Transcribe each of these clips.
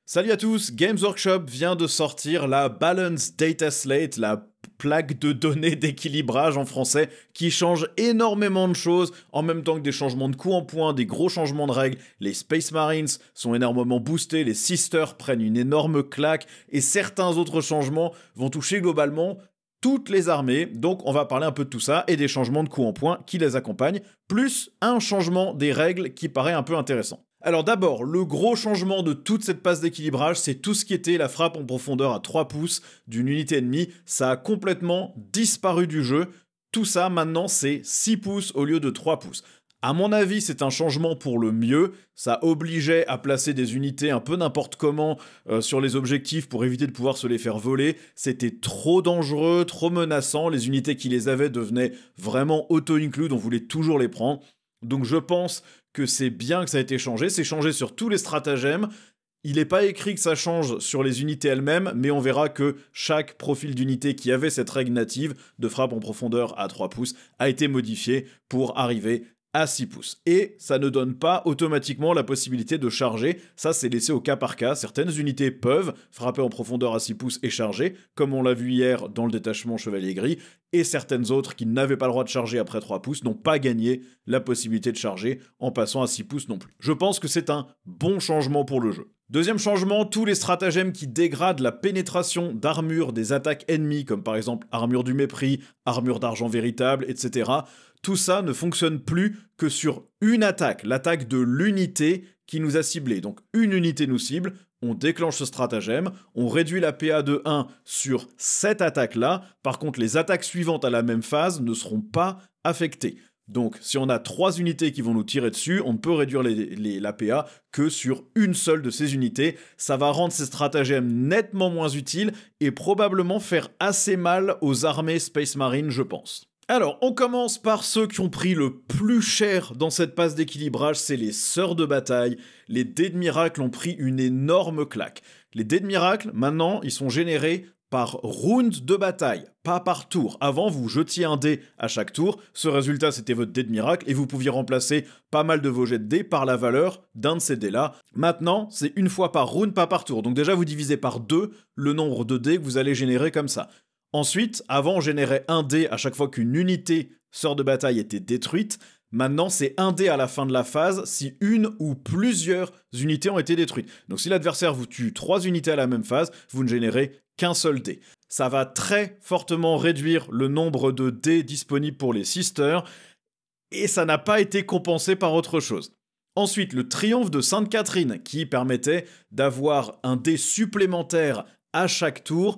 Salut à tous, Games Workshop vient de sortir la Balance Data Slate, la plaque de données d'équilibrage en français, qui change énormément de choses, en même temps que des changements de coups en point, des gros changements de règles. Les Space Marines sont énormément boostés, les Sisters prennent une énorme claque, et certains autres changements vont toucher globalement toutes les armées. Donc on va parler un peu de tout ça, et des changements de coups en point qui les accompagnent, plus un changement des règles qui paraît un peu intéressant. Alors d'abord, le gros changement de toute cette passe d'équilibrage, c'est tout ce qui était la frappe en profondeur à 3 pouces d'une unité ennemie. Ça a complètement disparu du jeu. Tout ça, maintenant, c'est 6 pouces au lieu de 3 pouces. À mon avis, c'est un changement pour le mieux. Ça obligeait à placer des unités un peu n'importe comment sur les objectifs pour éviter de pouvoir se les faire voler. C'était trop dangereux, trop menaçant. Les unités qui les avaient devenaient vraiment auto-include, on voulait toujours les prendre. Donc je pense que c'est bien que ça a été changé. C'est changé sur tous les stratagèmes. Il n'est pas écrit que ça change sur les unités elles-mêmes, mais on verra que chaque profil d'unité qui avait cette règle native de frappe en profondeur à 3 pouces a été modifié pour arriver à 6 pouces. Et ça ne donne pas automatiquement la possibilité de charger, ça c'est laissé au cas par cas. Certaines unités peuvent frapper en profondeur à 6 pouces et charger, comme on l'a vu hier dans le détachement Chevalier Gris, et certaines autres qui n'avaient pas le droit de charger après 3 pouces n'ont pas gagné la possibilité de charger en passant à 6 pouces non plus. Je pense que c'est un bon changement pour le jeu. Deuxième changement, tous les stratagèmes qui dégradent la pénétration d'armure des attaques ennemies, comme par exemple armure du mépris, armure d'argent véritable, etc., tout ça ne fonctionne plus que sur une attaque, l'attaque de l'unité qui nous a ciblé. Donc une unité nous cible, on déclenche ce stratagème, on réduit la PA de 1 sur cette attaque-là. Par contre, les attaques suivantes à la même phase ne seront pas affectées. Donc, si on a 3 unités qui vont nous tirer dessus, on ne peut réduire la PA que sur une seule de ces unités. Ça va rendre ces stratagèmes nettement moins utiles et probablement faire assez mal aux armées Space Marine, je pense. Alors, on commence par ceux qui ont pris le plus cher dans cette passe d'équilibrage, c'est les Sœurs de Bataille. Les dés de miracle ont pris une énorme claque. Les dés de miracle, maintenant, ils sont générés par round de bataille, pas par tour. Avant, vous jetiez un dé à chaque tour, ce résultat c'était votre dé de miracle, et vous pouviez remplacer pas mal de vos jets de dés par la valeur d'un de ces dés-là. Maintenant, c'est une fois par round, pas par tour. Donc déjà, vous divisez par 2 le nombre de dés que vous allez générer comme ça. Ensuite, avant, on générait un dé à chaque fois qu'une unité sœur de bataille était détruite. Maintenant, c'est un dé à la fin de la phase si une ou plusieurs unités ont été détruites. Donc si l'adversaire vous tue 3 unités à la même phase, vous ne générez qu'un seul dé. Ça va très fortement réduire le nombre de dés disponibles pour les Sisters, et ça n'a pas été compensé par autre chose. Ensuite, le triomphe de Sainte Catherine, qui permettait d'avoir un dé supplémentaire à chaque tour,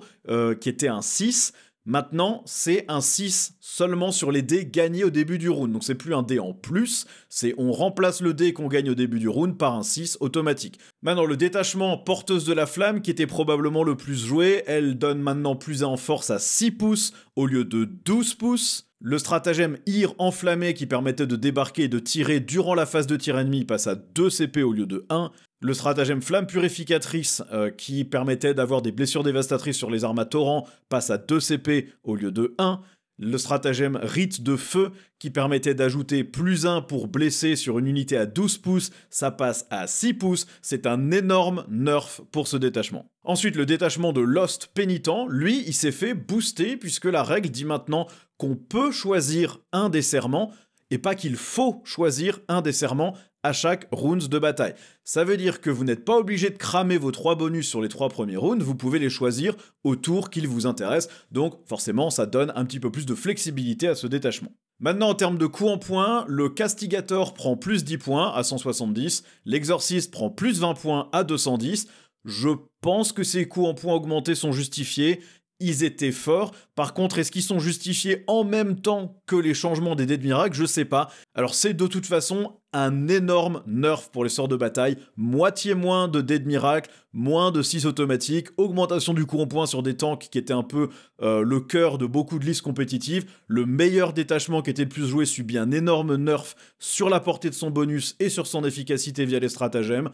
qui était un 6. Maintenant, c'est un 6 seulement sur les dés gagnés au début du round. Donc c'est plus un dé en plus, c'est on remplace le dé qu'on gagne au début du round par un 6 automatique. Maintenant, le détachement Porteuse de la Flamme, qui était probablement le plus joué, elle donne maintenant plus 1 en force à 6 pouces au lieu de 12 pouces. Le stratagème IR enflammé qui permettait de débarquer et de tirer durant la phase de tir ennemi passe à 2 CP au lieu de 1. Le stratagème Flamme Purificatrice qui permettait d'avoir des blessures dévastatrices sur les armes à torrent passe à 2 CP au lieu de 1. Le stratagème Rite de Feu qui permettait d'ajouter plus 1 pour blesser sur une unité à 12 pouces, ça passe à 6 pouces. C'est un énorme nerf pour ce détachement. Ensuite, le détachement de Lost Pénitent, lui, il s'est fait booster puisque la règle dit maintenant qu'on peut choisir un des serments et pas qu'il faut choisir un des serments à chaque round de bataille. Ça veut dire que vous n'êtes pas obligé de cramer vos 3 bonus sur les 3 premiers rounds, vous pouvez les choisir au tour qu'ils vous intéressent, donc forcément ça donne un petit peu plus de flexibilité à ce détachement. Maintenant en termes de coups en points, le Castigator prend plus 10 points à 170, l'Exorciste prend plus 20 points à 210, je pense que ces coups en points augmentés sont justifiés. Ils étaient forts. Par contre, est-ce qu'ils sont justifiés en même temps que les changements des dés de miracle? Je sais pas. Alors c'est de toute façon un énorme nerf pour les sorts de bataille. Moitié moins de dés de miracle, moins de 6 automatiques, augmentation du coup en point sur des tanks qui étaient un peu le cœur de beaucoup de listes compétitives. Le meilleur détachement qui était le plus joué subit un énorme nerf sur la portée de son bonus et sur son efficacité via les stratagèmes.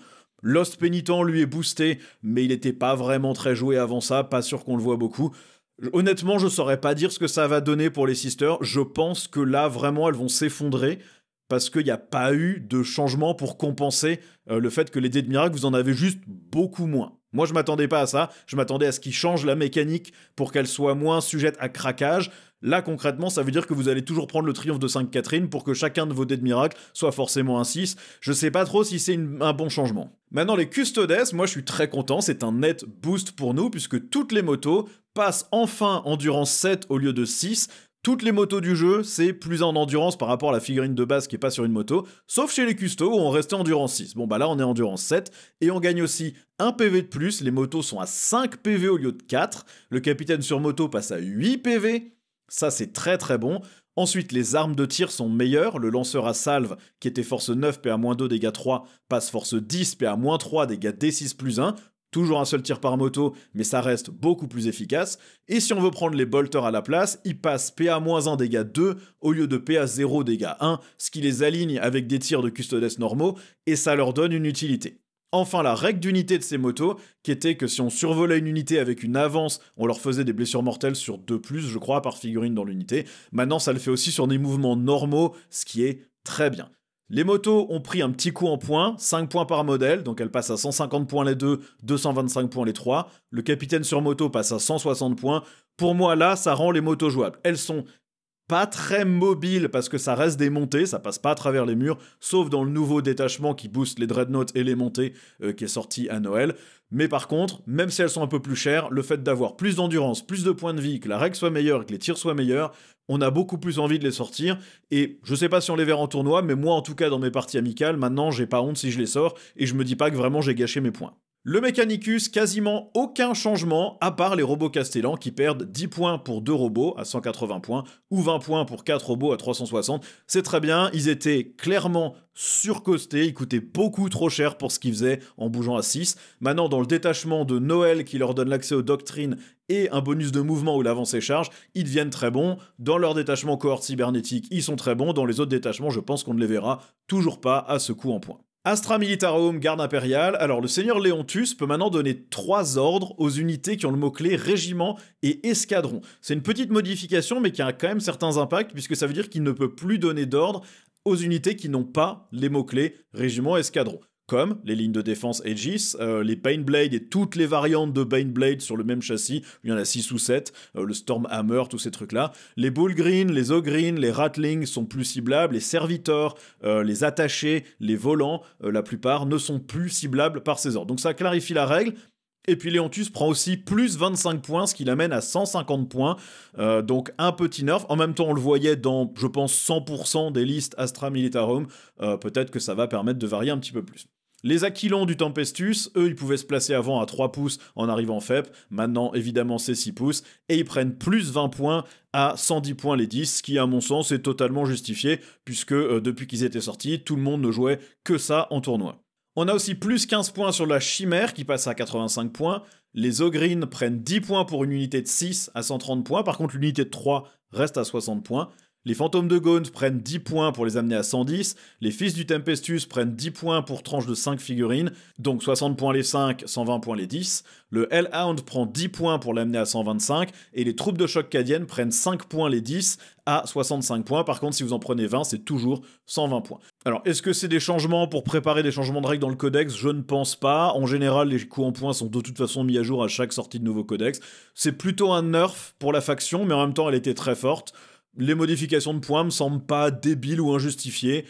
Lost Pénitent, lui, est boosté, mais il n'était pas vraiment très joué avant ça, pas sûr qu'on le voit beaucoup. Honnêtement, je saurais pas dire ce que ça va donner pour les Sisters. Je pense que là, vraiment, elles vont s'effondrer, parce qu'il n'y a pas eu de changement pour compenser le fait que les dés de miracle, vous en avez juste beaucoup moins. Moi, je m'attendais pas à ça. Je m'attendais à ce qu'ils changent la mécanique pour qu'elle soit moins sujette à craquage. Là, concrètement, ça veut dire que vous allez toujours prendre le triomphe de Sainte-Catherine pour que chacun de vos dés de miracle soit forcément un 6. Je sais pas trop si c'est un bon changement. Maintenant, les Custodes, moi je suis très content, c'est un net boost pour nous puisque toutes les motos passent enfin endurance 7 au lieu de 6. Toutes les motos du jeu, c'est plus en endurance par rapport à la figurine de base qui est pas sur une moto, sauf chez les custos où on restait endurance 6. Bon bah là on est endurance 7, et on gagne aussi 1 PV de plus, les motos sont à 5 PV au lieu de 4, le capitaine sur moto passe à 8 PV, ça c'est très très bon. Ensuite, les armes de tir sont meilleures, le lanceur à salve, qui était force 9, PA-2, dégâts 3, passe force 10, PA-3, dégâts D6 plus 1, toujours un seul tir par moto, mais ça reste beaucoup plus efficace. Et si on veut prendre les bolters à la place, ils passent PA-1 dégâts 2 au lieu de PA0 dégâts 1, ce qui les aligne avec des tirs de Custodes normaux, et ça leur donne une utilité. Enfin, la règle d'unité de ces motos, qui était que si on survolait une unité avec une avance, on leur faisait des blessures mortelles sur 2+, je crois, par figurine dans l'unité. Maintenant, ça le fait aussi sur des mouvements normaux, ce qui est très bien. Les motos ont pris un petit coup en points, 5 points par modèle, donc elles passent à 150 points les deux, 225 points les trois. Le capitaine sur moto passe à 160 points. Pour moi, là, ça rend les motos jouables. Elles sont pas très mobiles parce que ça reste des montées, ça passe pas à travers les murs, sauf dans le nouveau détachement qui booste les dreadnoughts et les montées qui est sorti à Noël. Mais par contre, même si elles sont un peu plus chères, le fait d'avoir plus d'endurance, plus de points de vie, que la règle soit meilleure et que les tirs soient meilleurs, on a beaucoup plus envie de les sortir. Et je sais pas si on les verra en tournoi, mais moi en tout cas dans mes parties amicales, maintenant j'ai pas honte si je les sors et je me dis pas que vraiment j'ai gâché mes points. Le Mechanicus, quasiment aucun changement, à part les robots castellans qui perdent 10 points pour 2 robots à 180 points, ou 20 points pour 4 robots à 360. C'est très bien, ils étaient clairement surcostés, ils coûtaient beaucoup trop cher pour ce qu'ils faisaient en bougeant à 6. Maintenant, dans le détachement de Noël qui leur donne l'accès aux doctrines et un bonus de mouvement où l'avancée charge, ils deviennent très bons. Dans leur détachement cohorte cybernétique, ils sont très bons. Dans les autres détachements, je pense qu'on ne les verra toujours pas à ce coup en points. Astra Militarum, garde impériale. Alors le seigneur Léontus peut maintenant donner 3 ordres aux unités qui ont le mot-clé régiment et escadron. C'est une petite modification mais qui a quand même certains impacts puisque ça veut dire qu'il ne peut plus donner d'ordre aux unités qui n'ont pas les mots-clés régiment et escadron. Comme les lignes de défense Aegis, les Baneblade et toutes les variantes de Baneblade sur le même châssis, il y en a 6 ou 7, le Stormhammer, tous ces trucs-là. Les Bullgreen, les Ogreen, les Ratlings sont plus ciblables, les Servitors, les Attachés, les Volants, la plupart ne sont plus ciblables par ces ordres. Donc ça clarifie la règle. Et puis Léontus prend aussi plus 25 points, ce qui l'amène à 150 points. Donc un petit nerf. En même temps, on le voyait dans, je pense, 100% des listes Astra Militarum. Peut-être que ça va permettre de varier un petit peu plus. Les Aquilons du Tempestus, eux, ils pouvaient se placer avant à 3 pouces en arrivant FEP. Maintenant, évidemment, c'est 6 pouces. Et ils prennent plus 20 points à 110 points les 10, ce qui, à mon sens, est totalement justifié, puisque depuis qu'ils étaient sortis, tout le monde ne jouait que ça en tournoi. On a aussi plus 15 points sur la Chimère qui passe à 85 points. Les Ogreen prennent 10 points pour une unité de 6 à 130 points. Par contre, l'unité de 3 reste à 60 points. Les Fantômes de Gaunt prennent 10 points pour les amener à 110. Les Fils du Tempestus prennent 10 points pour tranche de 5 figurines. Donc 60 points les 5, 120 points les 10. Le Hellhound prend 10 points pour l'amener à 125. Et les troupes de choc cadiennes prennent 5 points les 10 à 65 points. Par contre, si vous en prenez 20, c'est toujours 120 points. Alors, est-ce que c'est des changements pour préparer des changements de règles dans le codex? Je ne pense pas. En général, les coups en points sont de toute façon mis à jour à chaque sortie de nouveau codex. C'est plutôt un nerf pour la faction, mais en même temps, elle était très forte. Les modifications de points me semblent pas débiles ou injustifiées.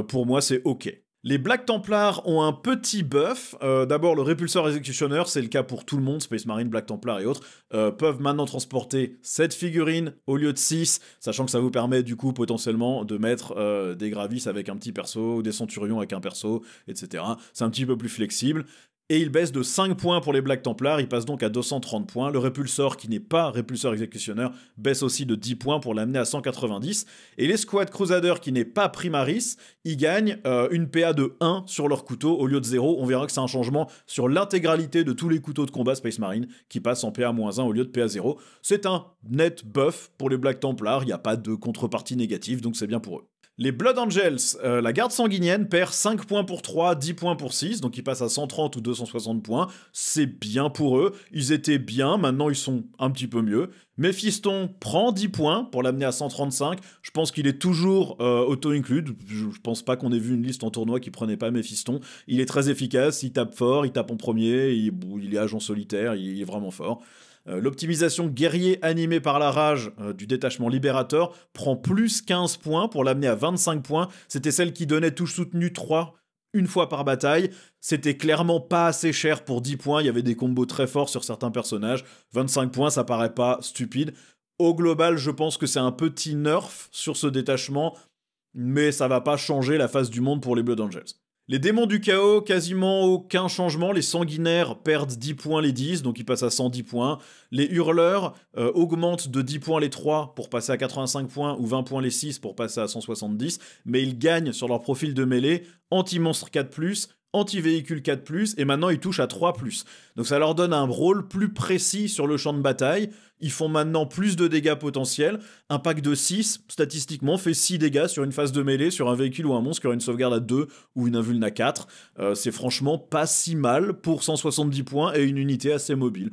Pour moi, c'est ok. Les Black Templars ont un petit buff. D'abord, le répulseur exécutionneur, c'est le cas pour tout le monde, Space Marine, Black Templar et autres, peuvent maintenant transporter 7 figurines au lieu de 6, sachant que ça vous permet du coup potentiellement de mettre des Gravis avec un petit perso, des Centurions avec un perso, etc. C'est un petit peu plus flexible. Et il baisse de 5 points pour les Black Templars, il passe donc à 230 points. Le répulsor, qui n'est pas répulseur exécutionneur, baisse aussi de 10 points pour l'amener à 190. Et les Squad Crusader, qui n'est pas Primaris, ils gagnent une PA de 1 sur leur couteau au lieu de 0. On verra que c'est un changement sur l'intégralité de tous les couteaux de combat Space Marine, qui passent en PA-1 au lieu de PA0. C'est un net buff pour les Black Templars, il n'y a pas de contrepartie négative, donc c'est bien pour eux. Les Blood Angels, la garde sanguinienne perd 5 points pour 3, 10 points pour 6, donc ils passent à 130 ou 260 points. C'est bien pour eux, ils étaient bien, maintenant ils sont un petit peu mieux. Méphiston prend 10 points pour l'amener à 135. Je pense qu'il est toujours auto-include. Je pense pas qu'on ait vu une liste en tournoi qui prenait pas Méphiston. Il est très efficace, il tape fort, il tape en premier, il est agent solitaire, il est vraiment fort. L'optimisation guerrier animée par la rage du détachement libérateur prend plus 15 points pour l'amener à 25 points. C'était celle qui donnait touche soutenue 3 une fois par bataille. C'était clairement pas assez cher pour 10 points. Il y avait des combos très forts sur certains personnages. 25 points, ça paraît pas stupide. Au global, je pense que c'est un petit nerf sur ce détachement, mais ça va pas changer la face du monde pour les Blood Angels. Les démons du chaos, quasiment aucun changement. Les sanguinaires perdent 10 points les 10, donc ils passent à 110 points. Les hurleurs augmentent de 10 points les 3 pour passer à 85 points, ou 20 points les 6 pour passer à 170, mais ils gagnent sur leur profil de mêlée anti-monstre 4+, anti-véhicule 4+, et maintenant ils touchent à 3+. Donc ça leur donne un rôle plus précis sur le champ de bataille. Ils font maintenant plus de dégâts potentiels. Un pack de 6, statistiquement, fait 6 dégâts sur une phase de mêlée, sur un véhicule ou un monstre qui aura une sauvegarde à 2 ou une invulne à 4. C'est franchement pas si mal pour 170 points et une unité assez mobile.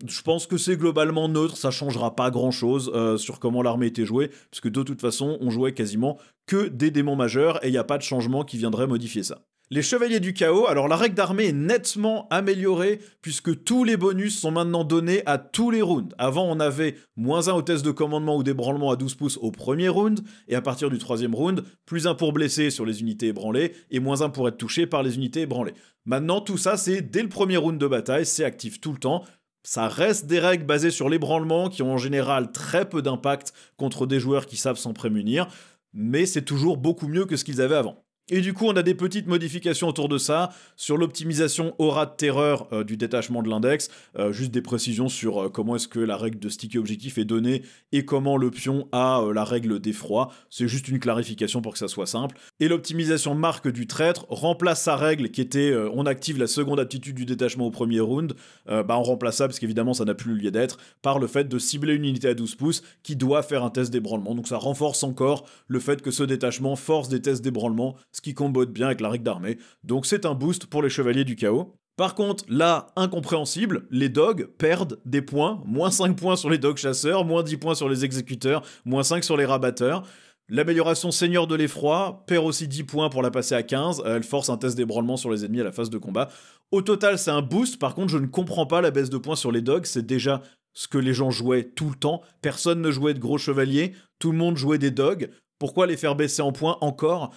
Je pense que c'est globalement neutre, ça changera pas grand chose sur comment l'armée était jouée, puisque de toute façon, on jouait quasiment que des démons majeurs et il n'y a pas de changement qui viendrait modifier ça. Les chevaliers du chaos, alors la règle d'armée est nettement améliorée puisque tous les bonus sont maintenant donnés à tous les rounds. Avant on avait -1 au test de commandement ou d'ébranlement à 12 pouces au premier round, et à partir du troisième round, +1 pour blesser sur les unités ébranlées, et -1 pour être touché par les unités ébranlées. Maintenant tout ça c'est dès le premier round de bataille, c'est actif tout le temps. Ça reste des règles basées sur l'ébranlement qui ont en général très peu d'impact contre des joueurs qui savent s'en prémunir, mais c'est toujours beaucoup mieux que ce qu'ils avaient avant. Et du coup, on a des petites modifications autour de ça, sur l'optimisation aura de terreur du détachement de l'index, juste des précisions sur comment est-ce que la règle de sticky objectif est donnée et comment le pion a la règle d'effroi. C'est juste une clarification pour que ça soit simple. Et l'optimisation marque du traître remplace sa règle qui était on active la seconde aptitude du détachement au premier round, on remplace ça parce qu'évidemment ça n'a plus lieu d'être, par le fait de cibler une unité à 12 pouces qui doit faire un test d'ébranlement. Donc ça renforce encore le fait que ce détachement force des tests d'ébranlement, ce qui combote bien avec la règle d'armée, donc c'est un boost pour les chevaliers du chaos. Par contre, là, incompréhensible, les dogs perdent des points, -5 points sur les dogs chasseurs, -10 points sur les exécuteurs, -5 sur les rabatteurs. L'amélioration seigneur de l'effroi perd aussi 10 points pour la passer à 15, elle force un test d'ébranlement sur les ennemis à la phase de combat. Au total, c'est un boost, par contre, je ne comprends pas la baisse de points sur les dogs, c'est déjà ce que les gens jouaient tout le temps, personne ne jouait de gros chevaliers, tout le monde jouait des dogs. Pourquoi les faire baisser en points encore ?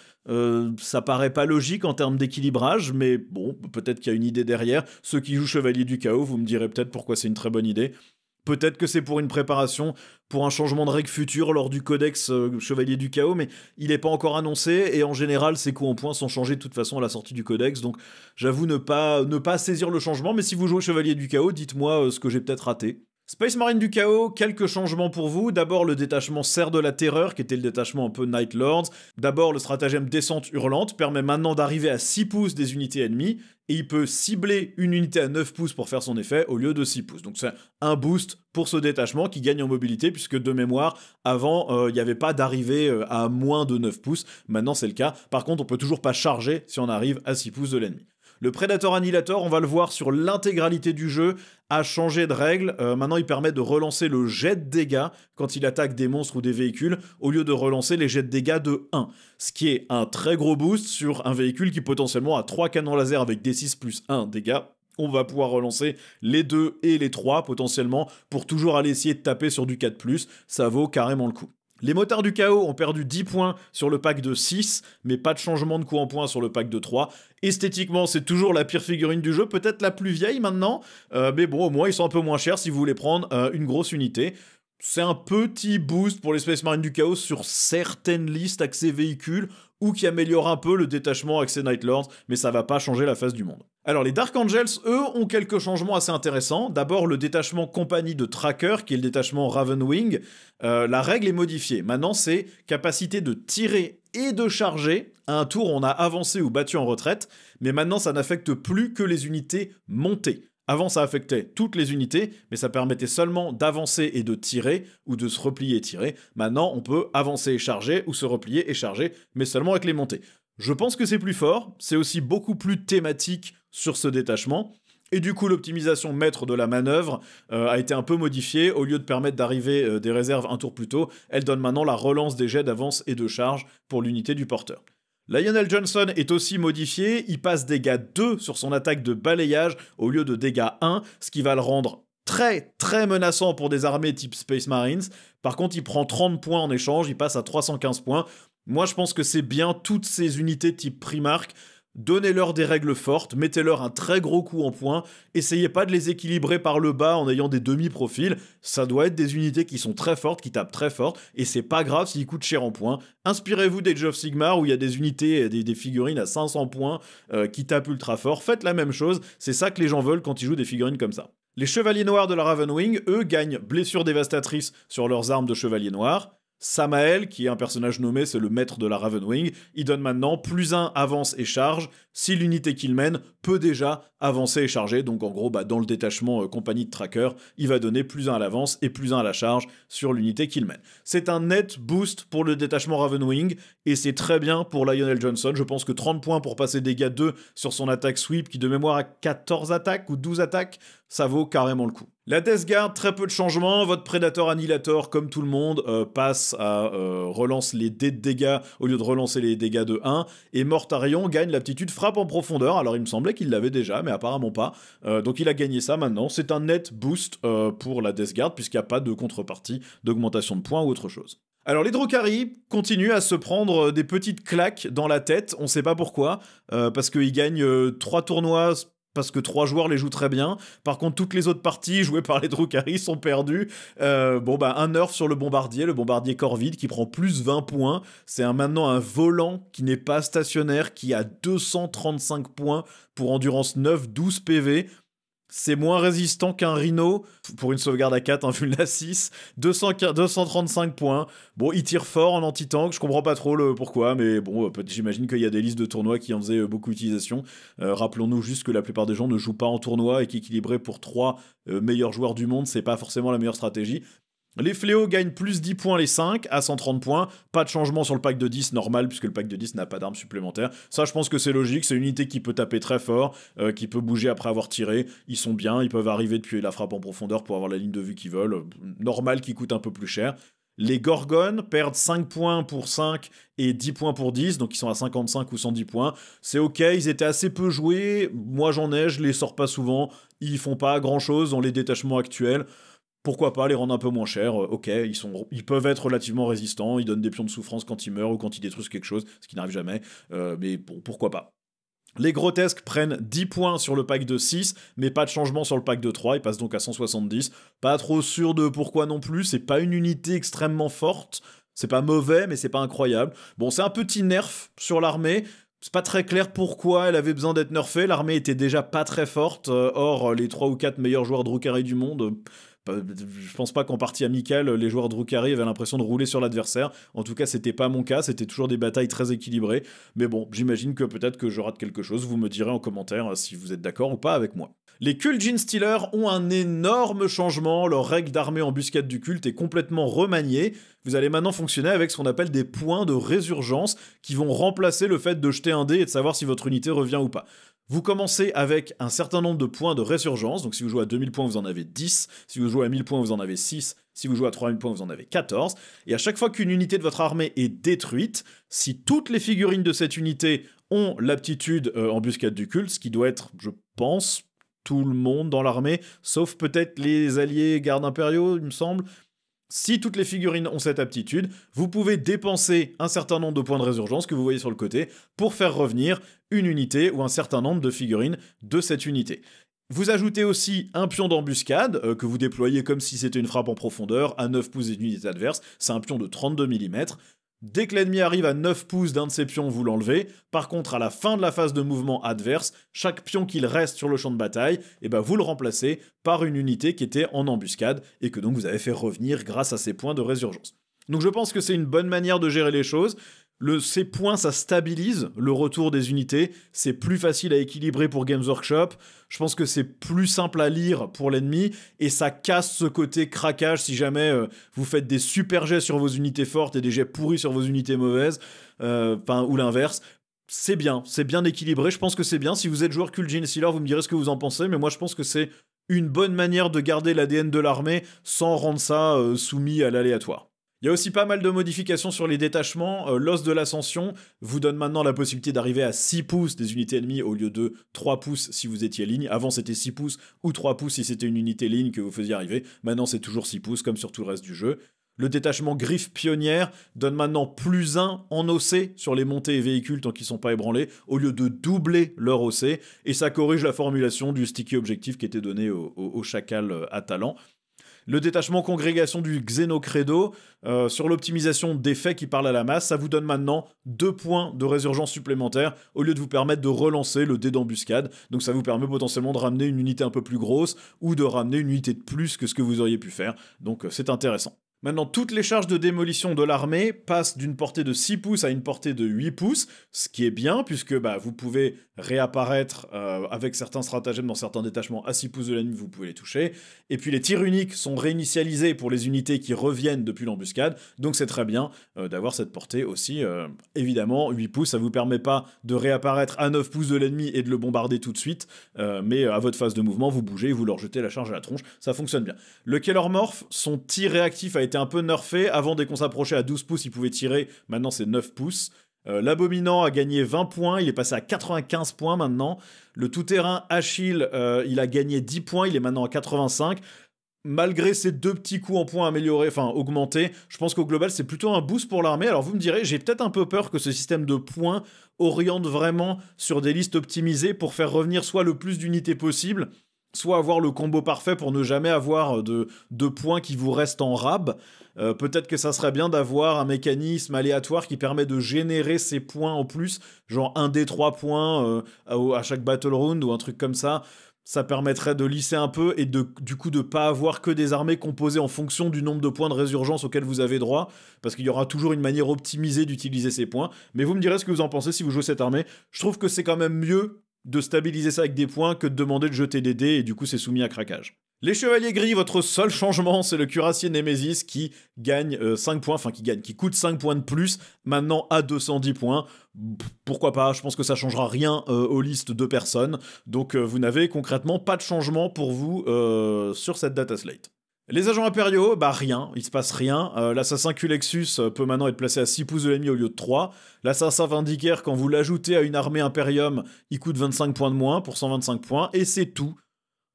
Ça paraît pas logique en termes d'équilibrage, mais bon, peut-être qu'il y a une idée derrière. Ceux qui jouent Chevalier du Chaos, vous me direz peut-être pourquoi c'est une très bonne idée. Peut-être que c'est pour une préparation, pour un changement de règle future lors du codex Chevalier du Chaos, mais il n'est pas encore annoncé, et en général, ces coups en points sont changés de toute façon à la sortie du codex, donc j'avoue ne pas saisir le changement, mais si vous jouez Chevalier du Chaos, dites-moi ce que j'ai peut-être raté. Space Marine du Chaos, quelques changements pour vous. D'abord, le détachement Serre de la Terreur, qui était le détachement un peu Night Lords. D'abord, le stratagème Descente Hurlante permet maintenant d'arriver à 6 pouces des unités ennemies, et il peut cibler une unité à 9 pouces pour faire son effet, au lieu de 6 pouces. Donc c'est un boost pour ce détachement qui gagne en mobilité, puisque de mémoire, avant, il n'y avait pas d'arrivée à moins de 9 pouces. Maintenant, c'est le cas. Par contre, on peut toujours pas charger si on arrive à 6 pouces de l'ennemi. Le Predator Annihilator, on va le voir sur l'intégralité du jeu, a changé de règle. Maintenant, il permet de relancer le jet de dégâts quand il attaque des monstres ou des véhicules, au lieu de relancer les jets de dégâts de 1. Ce qui est un très gros boost sur un véhicule qui potentiellement a 3 canons laser avec D6 plus 1 dégâts. On va pouvoir relancer les 2 et les 3 potentiellement pour toujours aller essayer de taper sur du 4+. Ça vaut carrément le coup. Les motards du chaos ont perdu 10 points sur le pack de 6, mais pas de changement de coup en points sur le pack de 3. Esthétiquement, c'est toujours la pire figurine du jeu, peut-être la plus vieille maintenant, mais bon, au moins ils sont un peu moins chers si vous voulez prendre une grosse unité. C'est un petit boost pour les Space Marines du Chaos sur certaines listes accès véhicules, ou qui améliore un peu le détachement accès Night Lords, mais ça va pas changer la face du monde. Alors les Dark Angels, eux, ont quelques changements assez intéressants. D'abord le détachement compagnie de Tracker, qui est le détachement Ravenwing. La règle est modifiée. Maintenant c'est capacité de tirer et de charger. À un tour on a avancé ou battu en retraite, mais maintenant ça n'affecte plus que les unités montées. Avant, ça affectait toutes les unités, mais ça permettait seulement d'avancer et de tirer, ou de se replier et tirer. Maintenant, on peut avancer et charger, ou se replier et charger, mais seulement avec les montées. Je pense que c'est plus fort, c'est aussi beaucoup plus thématique sur ce détachement, et du coup, l'optimisation maître de la manœuvre a été un peu modifiée. Au lieu de permettre d'arriver des réserves un tour plus tôt, elle donne maintenant la relance des jets d'avance et de charge pour l'unité du porteur. Lionel Johnson est aussi modifié, il passe dégâts 2 sur son attaque de balayage au lieu de dégâts 1, ce qui va le rendre très très menaçant pour des armées type Space Marines. Par contre, il prend 30 points en échange, il passe à 315 points. Moi, je pense que c'est bien toutes ces unités type Primarch. Donnez-leur des règles fortes, mettez-leur un très gros coup en points, essayez pas de les équilibrer par le bas en ayant des demi-profils, ça doit être des unités qui sont très fortes, qui tapent très fort, et c'est pas grave s'ils coûtent cher en points. Inspirez-vous d'Age of Sigmar où il y a des unités, des figurines à 500 points qui tapent ultra fort, faites la même chose, c'est ça que les gens veulent quand ils jouent des figurines comme ça. Les chevaliers noirs de la Ravenwing, eux, gagnent blessures dévastatrices sur leurs armes de chevaliers noirs. Samael, qui est un personnage nommé, c'est le maître de la Ravenwing, il donne maintenant +1 avance et charge si l'unité qu'il mène peut déjà avancer et charger. Donc en gros, dans le détachement compagnie de tracker, il va donner +1 à l'avance et +1 à la charge sur l'unité qu'il mène. C'est un net boost pour le détachement Ravenwing et c'est très bien pour Lionel Johnson. Je pense que 30 points pour passer dégâts 2 sur son attaque sweep qui de mémoire a 14 attaques ou 12 attaques, ça vaut carrément le coup. La Death Guard, très peu de changements. Votre Predator Annihilator, comme tout le monde, passe à relance les dés de dégâts au lieu de relancer les dégâts de 1. Et Mortarion gagne l'aptitude frappe en profondeur. Alors il me semblait qu'il l'avait déjà, mais apparemment pas. Donc il a gagné ça maintenant. C'est un net boost pour la Death Guard, puisqu'il n'y a pas de contrepartie d'augmentation de points ou autre chose. Alors les Drukhari continuent à se prendre des petites claques dans la tête. On sait pas pourquoi. Parce qu'ils gagnent 3 tournois... parce que 3 joueurs les jouent très bien. Par contre, toutes les autres parties jouées par les Drukhari sont perdues. Un nerf sur le bombardier corps vide, qui prend plus 20 points. C'est maintenant un volant qui n'est pas stationnaire, qui a 235 points pour endurance 9, 12 PV. C'est moins résistant qu'un Rhino, pour une sauvegarde à 4, un Vulna 6, 235 points. Bon, il tire fort en anti-tank, je comprends pas trop le pourquoi, mais bon, j'imagine qu'il y a des listes de tournois qui en faisaient beaucoup d'utilisation. Rappelons-nous juste que la plupart des gens ne jouent pas en tournoi et qu'équilibrer pour 3 meilleurs joueurs du monde, c'est pas forcément la meilleure stratégie. Les fléaux gagnent plus 10 points les 5 à 130 points. Pas de changement sur le pack de 10 normal puisque le pack de 10 n'a pas d'armes supplémentaires. Ça, je pense que c'est logique. C'est une unité qui peut taper très fort, qui peut bouger après avoir tiré. Ils sont bien, ils peuvent arriver depuis la frappe en profondeur pour avoir la ligne de vue qu'ils veulent. Normal qui coûte un peu plus cher. Les Gorgones perdent 5 points pour 5 et 10 points pour 10, donc ils sont à 55 ou 110 points. C'est ok, ils étaient assez peu joués. Moi j'en ai, je les sors pas souvent. Ils font pas grand chose dans les détachements actuels. Pourquoi pas les rendre un peu moins chers, ok, ils peuvent être relativement résistants, ils donnent des pions de souffrance quand ils meurent ou quand ils détruisent quelque chose, ce qui n'arrive jamais, mais bon, pourquoi pas. Les grotesques prennent 10 points sur le pack de 6, mais pas de changement sur le pack de 3, ils passent donc à 170. Pas trop sûr de pourquoi non plus, c'est pas une unité extrêmement forte, c'est pas mauvais, mais c'est pas incroyable. Bon, c'est un petit nerf sur l'armée. C'est pas très clair pourquoi elle avait besoin d'être nerfée, l'armée était déjà pas très forte, or les 3 ou 4 meilleurs joueurs Drukhari du monde... Je pense pas qu'en partie amicale, les joueurs Drukhari avaient l'impression de rouler sur l'adversaire. En tout cas, c'était pas mon cas, c'était toujours des batailles très équilibrées. Mais bon, j'imagine que peut-être que je rate quelque chose. Vous me direz en commentaire si vous êêtes d'accord ou pas avec moi. Les Kuljin Stealers ont un énorme changement. Leur règle d'armée embuscade du culte est complètement remaniée. Vous allez maintenant fonctionner avec ce qu'on appelle des points de résurgence qui vont remplacer le fait de jeter un dé et de savoir si votre unité revient ou pas. Vous commencez avec un certain nombre de points de résurgence, donc si vous jouez à 2000 points, vous en avez 10, si vous jouez à 1000 points, vous en avez 6, si vous jouez à 3000 points, vous en avez 14, et à chaque fois qu'une unité de votre armée est détruite, si toutes les figurines de cette unité ont l'aptitude embuscade du culte, ce qui doit être, je pense, tout le monde dans l'armée, sauf peut-être les alliés gardes impériaux, il me semble. Si toutes les figurines ont cette aptitude, vous pouvez dépenser un certain nombre de points de résurgence que vous voyez sur le côté pour faire revenir une unité ou un certain nombre de figurines de cette unité. Vous ajoutez aussi un pion d'embuscade que vous déployez comme si c'était une frappe en profondeur à 9 pouces d'une unité adverse. C'est un pion de 32 mm. Dès que l'ennemi arrive à 9 pouces d'un de ses pions, vous l'enlevez. Par contre, à la fin de la phase de mouvement adverse, chaque pion qu'il reste sur le champ de bataille, vous le remplacez par une unité qui était en embuscade et que donc vous avez fait revenir grâce à ces points de résurgence. Donc je pense que c'est une bonne manière de gérer les choses. Ces points, ça stabilise le retour des unités, c'est plus facile à équilibrer pour Games Workshop, je pense que c'est plus simple à lire pour l'ennemi, et ça casse ce côté craquage si jamais vous faites des super jets sur vos unités fortes et des jets pourris sur vos unités mauvaises, ou l'inverse. C'est bien équilibré, je pense que c'est bien. Si vous êtes joueur Cool Gene Stealer, vous me direz ce que vous en pensez, mais moi je pense que c'est une bonne manière de garder l'ADN de l'armée sans rendre ça soumis à l'aléatoire. Il y a aussi pas mal de modifications sur les détachements. L'os de l'ascension vous donne maintenant la possibilité d'arriver à 6 pouces des unités ennemies au lieu de 3 pouces si vous étiez ligne. Avant c'était 6 pouces ou 3 pouces si c'était une unité ligne que vous faisiez arriver. Maintenant c'est toujours 6 pouces comme sur tout le reste du jeu. Le détachement griffe pionnière donne maintenant +1 en OC sur les montées et véhicules tant qu'ils sont pas ébranlés, au lieu de doubler leur OC, et ça corrige la formulation du sticky objectif qui était donné au chacal à talent. Le détachement congrégation du Xenocredo, sur l'optimisation d'effets qui parlent à la masse, ça vous donne maintenant 2 points de résurgence supplémentaires au lieu de vous permettre de relancer le dé d'embuscade. Donc ça vous permet potentiellement de ramener une unité un peu plus grosse ou de ramener une unité de plus que ce que vous auriez pu faire. Donc c'est intéressant. Maintenant, toutes les charges de démolition de l'armée passent d'une portée de 6 pouces à une portée de 8 pouces, ce qui est bien, puisque vous pouvez réapparaître avec certains stratagèmes dans certains détachements à 6 pouces de l'ennemi, vous pouvez les toucher. Et puis les tirs uniques sont réinitialisés pour les unités qui reviennent depuis l'embuscade, donc c'est très bien d'avoir cette portée aussi. Évidemment, 8 pouces, ça vous permet pas de réapparaître à 9 pouces de l'ennemi et de le bombarder tout de suite, mais à votre phase de mouvement, vous bougez et vous leur jetez la charge à la tronche, ça fonctionne bien. Le Kellermorph, son tir réactif a été un peu nerfé. Avant, dès qu'on s'approchait à 12 pouces, il pouvait tirer. Maintenant, c'est 9 pouces. L'Abominant a gagné 20 points. Il est passé à 95 points maintenant. Le tout-terrain Achille, il a gagné 10 points. Il est maintenant à 85. Malgré ces 2 petits coups en points améliorés, augmentés, je pense qu'au global, c'est plutôt un boost pour l'armée. Alors vous me direz, j'ai peut-être un peu peur que ce système de points oriente vraiment sur des listes optimisées pour faire revenir soit le plus d'unités possible, soit avoir le combo parfait pour ne jamais avoir de points qui vous restent en rab. Peut-être que ça serait bien d'avoir un mécanisme aléatoire qui permet de générer ces points en plus, genre 1 des 3 points à chaque battle round ou un truc comme ça. Ça permettrait de lisser un peu et du coup de pas avoir que des armées composées en fonction du nombre de points de résurgence auxquels vous avez droit, parce qu'il y aura toujours une manière optimisée d'utiliser ces points. Mais vous me direz ce que vous en pensez si vous jouez cette armée. Je trouve que c'est quand même mieux de stabiliser ça avec des points que de demander de jeter des dés et du coup c'est soumis à craquage. Les chevaliers gris, votre seul changement, c'est le cuirassier Némésis qui gagne 5 points, qui coûte 5 points de plus, maintenant à 210 points. Pourquoi pas, je pense que ça changera rien aux listes de personnes, donc vous n'avez concrètement pas de changement pour vous sur cette data slate. Les agents impériaux, rien, il se passe rien. L'assassin Culexus peut maintenant être placé à 6 pouces de l'ennemi au lieu de 3. L'assassin Vindicaire, quand vous l'ajoutez à une armée Imperium, il coûte 25 points de moins pour 125 points, et c'est tout.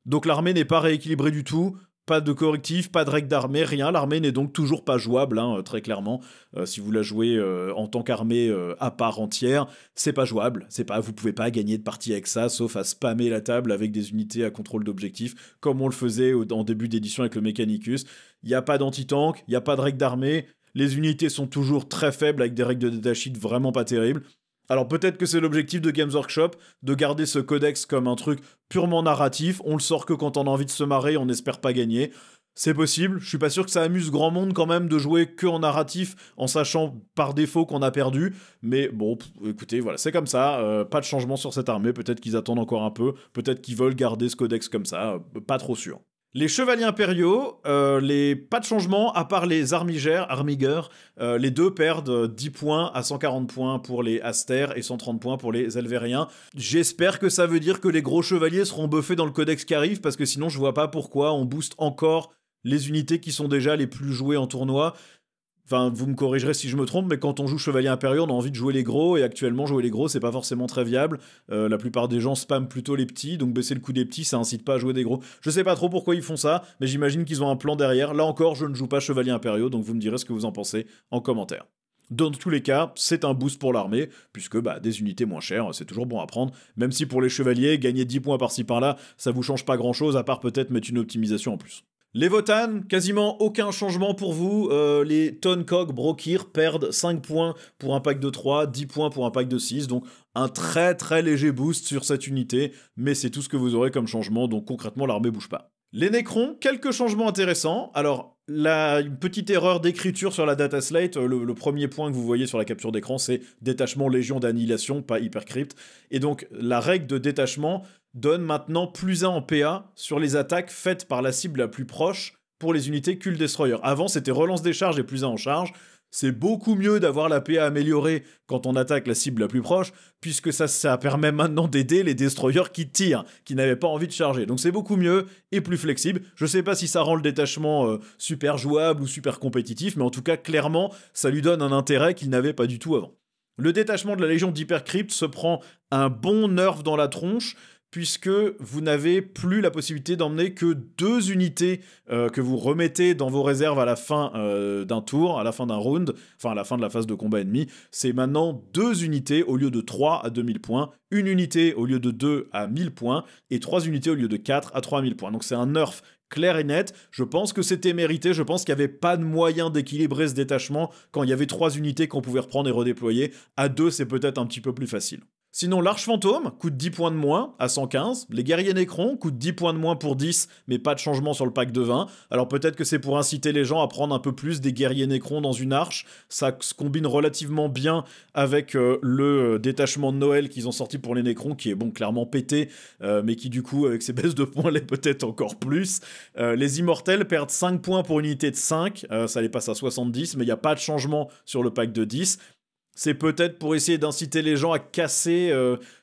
Donc l'armée n'est pas rééquilibrée du tout, pas de correctif, pas de règle d'armée, rien. L'armée n'est donc toujours pas jouable, très clairement. Si vous la jouez en tant qu'armée à part entière, c'est pas jouable. Vous pouvez pas gagner de partie avec ça, sauf à spammer la table avec des unités à contrôle d'objectif, comme on le faisait en début d'édition avec le Mechanicus. Il n'y a pas d'anti-tank, il n'y a pas de règle d'armée. Les unités sont toujours très faibles avec des règles de data sheet vraiment pas terribles. Alors peut-être que c'est l'objectif de Games Workshop, de garder ce codex comme un truc purement narratif, on le sort que quand on a envie de se marrer, on n'espère pas gagner. C'est possible, je suis pas sûr que ça amuse grand monde quand même de jouer que en narratif, en sachant par défaut qu'on a perdu, mais bon, écoutez, voilà, c'est comme ça, pas de changement sur cette armée, peut-être qu'ils attendent encore un peu, peut-être qu'ils veulent garder ce codex comme ça, pas trop sûr. Les chevaliers impériaux, pas de changement, à part les armigers, les deux perdent 10 points à 140 points pour les astères et 130 points pour les elvériens. J'espère que ça veut dire que les gros chevaliers seront buffés dans le codex qui arrive, parce que sinon je vois pas pourquoi on booste encore les unités qui sont déjà les plus jouées en tournoi. Enfin, vous me corrigerez si je me trompe, mais quand on joue Chevalier Impériaux, on a envie de jouer les gros, et actuellement, jouer les gros, c'est pas forcément très viable. La plupart des gens spamment plutôt les petits, donc baisser le coût des petits, ça incite pas à jouer des gros. Je sais pas trop pourquoi ils font ça, mais j'imagine qu'ils ont un plan derrière. Là encore, je ne joue pas Chevalier Impériaux, donc vous me direz ce que vous en pensez en commentaire. Dans tous les cas, c'est un boost pour l'armée, puisque des unités moins chères, c'est toujours bon à prendre, même si pour les chevaliers, gagner 10 points par-ci par-là, ça vous change pas grand-chose, à part peut-être mettre une optimisation en plus. Les Votan, quasiment aucun changement pour vous. Les Tonkog Brokir perdent 5 points pour un pack de 3, 10 points pour un pack de 6, donc un très très léger boost sur cette unité, mais c'est tout ce que vous aurez comme changement, donc concrètement l'armée bouge pas. Les Nécrons, quelques changements intéressants. Alors, Une petite erreur d'écriture sur la data slate, le premier point que vous voyez sur la capture d'écran, c'est détachement Légion d'annihilation, pas hypercrypt. Et donc la règle de détachement donne maintenant +1 en PA sur les attaques faites par la cible la plus proche pour les unités Cult Destroyer. Avant, c'était relance des charges et +1 en charge. C'est beaucoup mieux d'avoir la PA améliorée quand on attaque la cible la plus proche, puisque ça permet maintenant d'aider les destroyers qui tirent, qui n'avaient pas envie de charger. Donc c'est beaucoup mieux et plus flexible. Je sais pas si ça rend le détachement super jouable ou super compétitif, mais en tout cas, clairement, ça lui donne un intérêt qu'il n'avait pas du tout avant. Le détachement de la Légion d'Hypercrypt se prend un bon nerf dans la tronche, puisque vous n'avez plus la possibilité d'emmener que 2 unités que vous remettez dans vos réserves à la fin d'un tour, à la fin d'un round, enfin à la fin de la phase de combat ennemi. C'est maintenant 2 unités au lieu de 3 à 2000 points, une unité au lieu de 2 à 1000 points, et 3 unités au lieu de 4 à 3000 points. Donc c'est un nerf clair et net. Je pense que c'était mérité, je pense qu'il n'y avait pas de moyen d'équilibrer ce détachement quand il y avait 3 unités qu'on pouvait reprendre et redéployer. À 2, c'est peut-être un petit peu plus facile. Sinon, l'Arche Fantôme coûte 10 points de moins à 115. Les Guerriers Nécrons coûtent 10 points de moins pour 10, mais pas de changement sur le pack de 20. Alors peut-être que c'est pour inciter les gens à prendre un peu plus des Guerriers Nécrons dans une arche. Ça se combine relativement bien avec le détachement de Noël qu'ils ont sorti pour les Nécrons, qui est bon, clairement pété, mais qui du coup, avec ses baisses de points, l'est peut-être encore plus. Les Immortels perdent 5 points pour une unité de 5. Ça les passe à 70, mais il n'y a pas de changement sur le pack de 10. C'est peut-être pour essayer d'inciter les gens à casser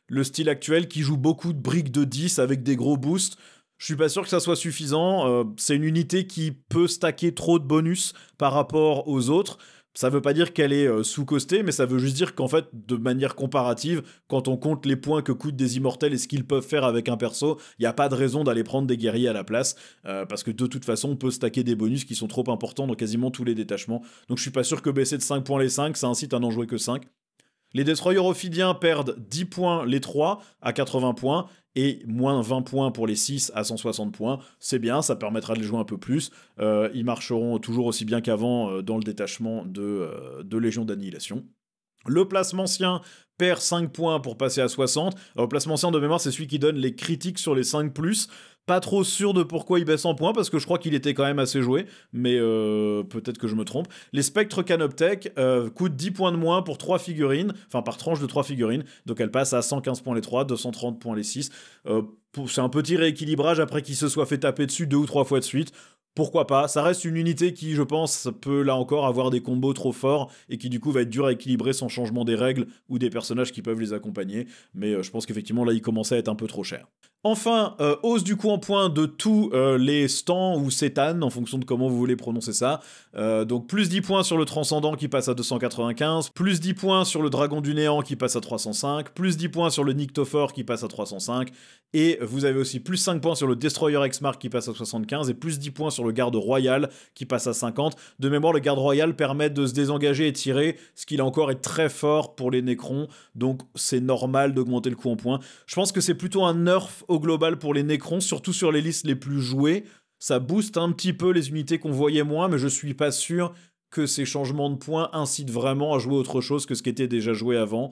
le style actuel qui joue beaucoup de briques de 10 avec des gros boosts. Je suis pas sûr que ça soit suffisant. C'est une unité qui peut stacker trop de bonus par rapport aux autres. Ça veut pas dire qu'elle est sous-costée, mais ça veut juste dire qu'en fait, de manière comparative, quand on compte les points que coûtent des immortels et ce qu'ils peuvent faire avec un perso, il n'y a pas de raison d'aller prendre des guerriers à la place, parce que de toute façon, on peut stacker des bonus qui sont trop importants dans quasiment tous les détachements. Donc je suis pas sûr que baisser de 5 points les 5, ça incite à n'en jouer que 5. Les Destroyers Ophidiens perdent 10 points les 3 à 80 points et moins 20 points pour les 6 à 160 points. C'est bien, ça permettra de les jouer un peu plus. Ils marcheront toujours aussi bien qu'avant dans le détachement de Légion d'Annihilation. Le Plasmancien perd 5 points pour passer à 60. Alors, le Plasmancien de mémoire, c'est celui qui donne les critiques sur les 5+. Pas trop sûr de pourquoi il baisse en points, parce que je crois qu'il était quand même assez joué, mais peut-être que je me trompe. Les Spectres Canoptech coûtent 10 points de moins pour 3 figurines, enfin par tranche de 3 figurines, donc elle passe à 115 points les 3, 230 points les 6. C'est un petit rééquilibrage après qu'il se soit fait taper dessus 2 ou 3 fois de suite. Pourquoi pas? Ça reste une unité qui, je pense, peut là encore avoir des combos trop forts et qui du coup va être dur à équilibrer sans changement des règles ou des personnages qui peuvent les accompagner. Mais je pense qu'effectivement là il commençait à être un peu trop cher. Enfin, hausse du coup en points de tous les stands ou Cétan, en fonction de comment vous voulez prononcer ça. Donc plus 10 points sur le Transcendant qui passe à 295, plus 10 points sur le Dragon du Néant qui passe à 305, plus 10 points sur le Nyctophore qui passe à 305, et vous avez aussi plus 5 points sur le Destroyer X-Mark qui passe à 75, et plus 10 points sur le Garde Royal qui passe à 50. De mémoire, le Garde Royal permet de se désengager et tirer, ce qui là encore est très fort pour les Nécrons, donc c'est normal d'augmenter le coût en points. Je pense que c'est plutôt un nerf au global pour les Nécrons, surtout sur les listes les plus jouées. Ça booste un petit peu les unités qu'on voyait moins, mais je suis pas sûr que ces changements de points incitent vraiment à jouer autre chose que ce qui était déjà joué avant,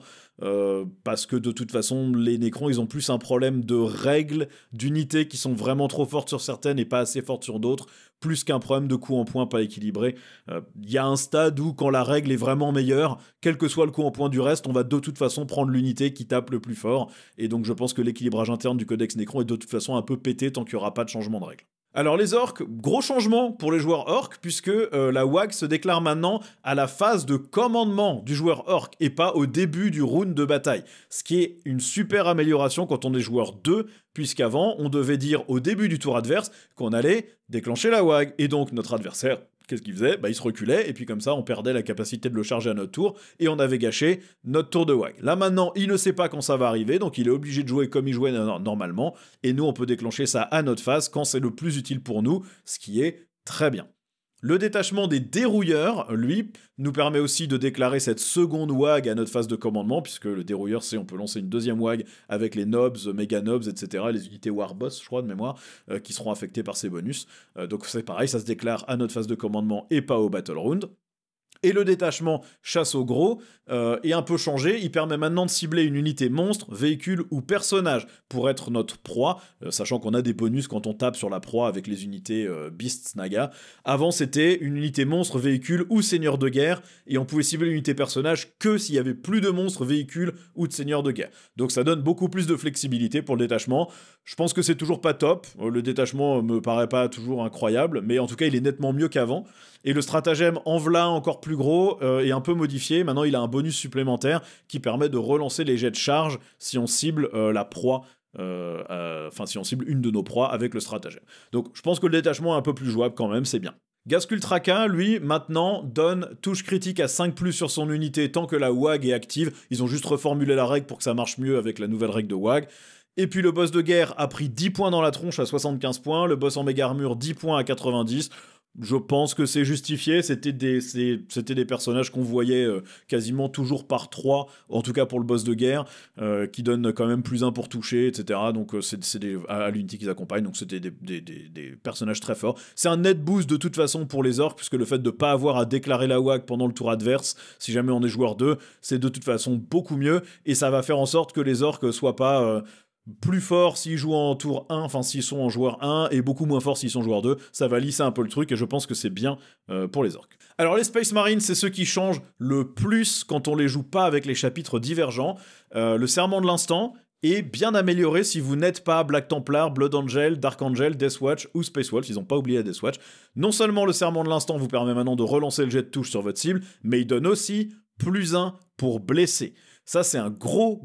parce que de toute façon, les Nécrons, ils ont plus un problème de règles, d'unités qui sont vraiment trop fortes sur certaines et pas assez fortes sur d'autres, plus qu'un problème de coût en points pas équilibré. Il y a un stade où, quand la règle est vraiment meilleure, quel que soit le coût en points du reste, on va de toute façon prendre l'unité qui tape le plus fort, et donc je pense que l'équilibrage interne du Codex Nécron est de toute façon un peu pété tant qu'il n'y aura pas de changement de règle. Alors les orques, gros changement pour les joueurs orques, puisque la WAG se déclare maintenant à la phase de commandement du joueur orc et pas au début du round de bataille. Ce qui est une super amélioration quand on est joueur 2, puisqu'avant on devait dire au début du tour adverse qu'on allait déclencher la WAG. Et donc notre adversaire, qu'est-ce qu'il faisait? Il se reculait, et puis comme ça, on perdait la capacité de le charger à notre tour, et on avait gâché notre tour de WAG. Là maintenant, il ne sait pas quand ça va arriver, donc il est obligé de jouer comme il jouait normalement, et nous, on peut déclencher ça à notre phase quand c'est le plus utile pour nous, ce qui est très bien. Le détachement des dérouilleurs, lui, nous permet aussi de déclarer cette seconde WAG à notre phase de commandement, puisque le dérouilleur, c'est on peut lancer une deuxième WAG avec les nobs, méga nobs, etc., les unités Warboss, je crois, de mémoire, qui seront affectées par ces bonus. Donc c'est pareil, ça se déclare à notre phase de commandement et pas au battle round. Et le détachement chasse au gros est un peu changé. Il permet maintenant de cibler une unité monstre, véhicule ou personnage pour être notre proie, sachant qu'on a des bonus quand on tape sur la proie avec les unités Beasts Naga. Avant, c'était une unité monstre, véhicule ou seigneur de guerre, et on pouvait cibler l'unité personnage que s'il y avait plus de monstres, véhicules ou de seigneurs de guerre. Donc ça donne beaucoup plus de flexibilité pour le détachement. Je pense que c'est toujours pas top. Le détachement me paraît pas toujours incroyable, mais en tout cas, il est nettement mieux qu'avant. Et le stratagème en v'là encore plus gros est un peu modifié. Maintenant, il a un bonus supplémentaire qui permet de relancer les jets de charge si on cible la proie, enfin si on cible une de nos proies avec le stratagème. Donc je pense que le détachement est un peu plus jouable quand même, c'est bien. Gaskultraka, lui, maintenant, donne touche critique à 5+, sur son unité tant que la WAG est active. Ils ont juste reformulé la règle pour que ça marche mieux avec la nouvelle règle de WAG. Et puis le boss de guerre a pris 10 points dans la tronche à 75 points, le boss en méga armure 10 points à 90. Je pense que c'est justifié, c'était des personnages qu'on voyait quasiment toujours par 3, en tout cas pour le boss de guerre, qui donnent quand même plus 1 pour toucher, etc. Donc c'est à l'unité qu'ils accompagnent, donc c'était des personnages très forts. C'est un net boost de toute façon pour les orques, puisque le fait de ne pas avoir à déclarer la WAG pendant le tour adverse, si jamais on est joueur 2, c'est de toute façon beaucoup mieux, et ça va faire en sorte que les orques soient pas... plus forts s'ils jouent en tour 1, enfin s'ils sont en joueur 1, et beaucoup moins forts s'ils sont joueur 2. Ça va lisser un peu le truc, et je pense que c'est bien pour les orques. Alors les Space Marines, c'est ceux qui changent le plus quand on les joue pas avec les chapitres divergents. Le Serment de l'Instant est bien amélioré si vous n'êtes pas Black Templar, Blood Angel, Dark Angel, Deathwatch ou Space Wolf. Ils n'ont pas oublié la Deathwatch. Non seulement le Serment de l'Instant vous permet maintenant de relancer le jet de touche sur votre cible, mais il donne aussi plus 1 pour blesser. Ça, c'est un gros